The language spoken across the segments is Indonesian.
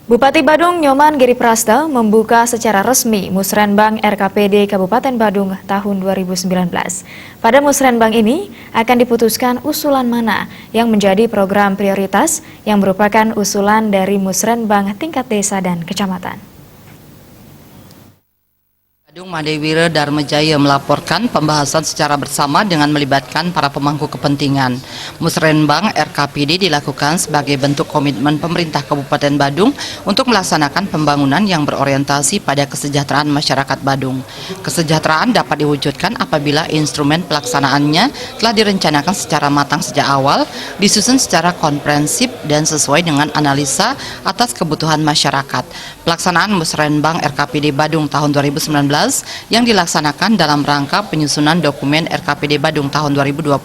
Bupati Badung Nyoman Giriprasta membuka secara resmi Musrenbang RKPD Kabupaten Badung tahun 2019. Pada Musrenbang ini akan diputuskan usulan mana yang menjadi program prioritas yang merupakan usulan dari Musrenbang tingkat desa dan kecamatan. Badung Madewira Darmajaya melaporkan pembahasan secara bersama dengan melibatkan para pemangku kepentingan. Musrenbang RKPD dilakukan sebagai bentuk komitmen pemerintah Kabupaten Badung untuk melaksanakan pembangunan yang berorientasi pada kesejahteraan masyarakat Badung. Kesejahteraan dapat diwujudkan apabila instrumen pelaksanaannya telah direncanakan secara matang sejak awal, disusun secara komprehensif dan sesuai dengan analisa atas kebutuhan masyarakat. Pelaksanaan Musrenbang RKPD Badung tahun 2019 yang dilaksanakan dalam rangka penyusunan dokumen RKPD Badung tahun 2020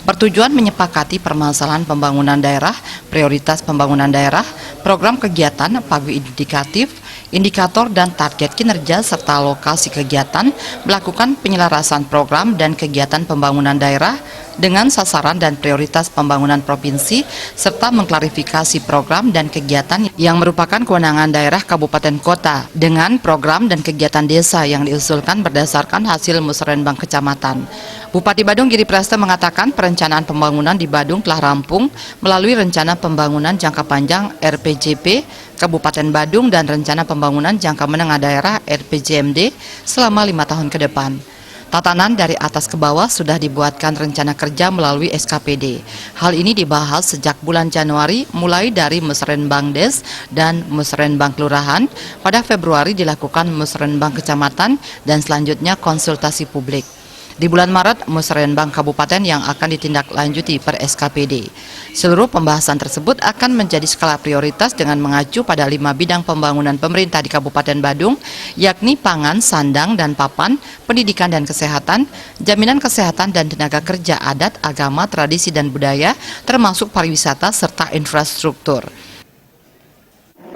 bertujuan menyepakati permasalahan pembangunan daerah, prioritas pembangunan daerah, program kegiatan, pagu indikatif, indikator dan target kinerja serta lokasi kegiatan, melakukan penyelarasan program dan kegiatan pembangunan daerah dengan sasaran dan prioritas pembangunan provinsi, serta mengklarifikasi program dan kegiatan yang merupakan kewenangan daerah kabupaten kota dengan program dan kegiatan desa yang diusulkan berdasarkan hasil musrenbang kecamatan. Bupati Badung Giriprasta mengatakan perencanaan pembangunan di Badung telah rampung melalui rencana pembangunan jangka panjang RPJP Kabupaten Badung dan rencana pembangunan jangka menengah daerah RPJMD selama 5 tahun ke depan. Tatanan dari atas ke bawah sudah dibuatkan rencana kerja melalui SKPD. Hal ini dibahas sejak bulan Januari mulai dari Musrenbang Des dan Musrenbang Kelurahan. Pada Februari dilakukan Musrenbang Kecamatan dan selanjutnya konsultasi publik. Di bulan Maret, Musrenbang Kabupaten yang akan ditindaklanjuti per SKPD. Seluruh pembahasan tersebut akan menjadi skala prioritas dengan mengacu pada 5 bidang pembangunan pemerintah di Kabupaten Badung, yakni pangan, sandang, dan papan, pendidikan dan kesehatan, jaminan kesehatan dan tenaga kerja adat, agama, tradisi dan budaya, termasuk pariwisata serta infrastruktur.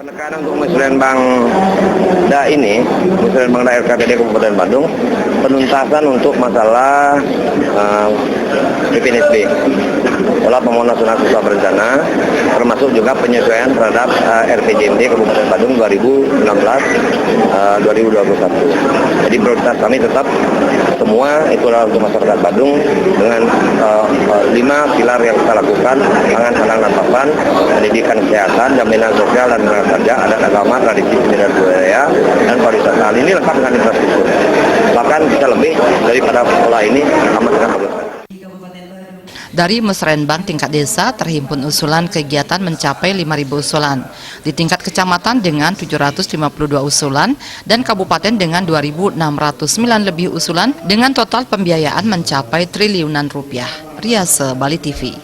Penekanan untuk Musrenbang Musrenbang RKPD Kabupaten Badung, penuntasan untuk masalah PPNSB, pola pembangunan nasional sesuai berencana, termasuk juga penyesuaian terhadap RPJMD Kabupaten Badung 2016-2021. Jadi prioritas kami tetap semua itulah untuk masyarakat Badung dengan 5 pilar yang kita lakukan: pangan, sandang, dan papan, pendidikan, kesehatan, jaminan sosial dan tenaga kerja, adat, agama, tradisi dan budaya, dan pariwisata. Hal ini lengkap dengan infrastruktur. Bahkan bisa lebih daripada pola ini amat sangat bagus. Dari Musrenbang tingkat desa terhimpun usulan kegiatan mencapai 5.000 usulan, di tingkat kecamatan dengan 752 usulan, dan kabupaten dengan 2.609 lebih usulan dengan total pembiayaan mencapai triliunan rupiah. Riase, Bali TV.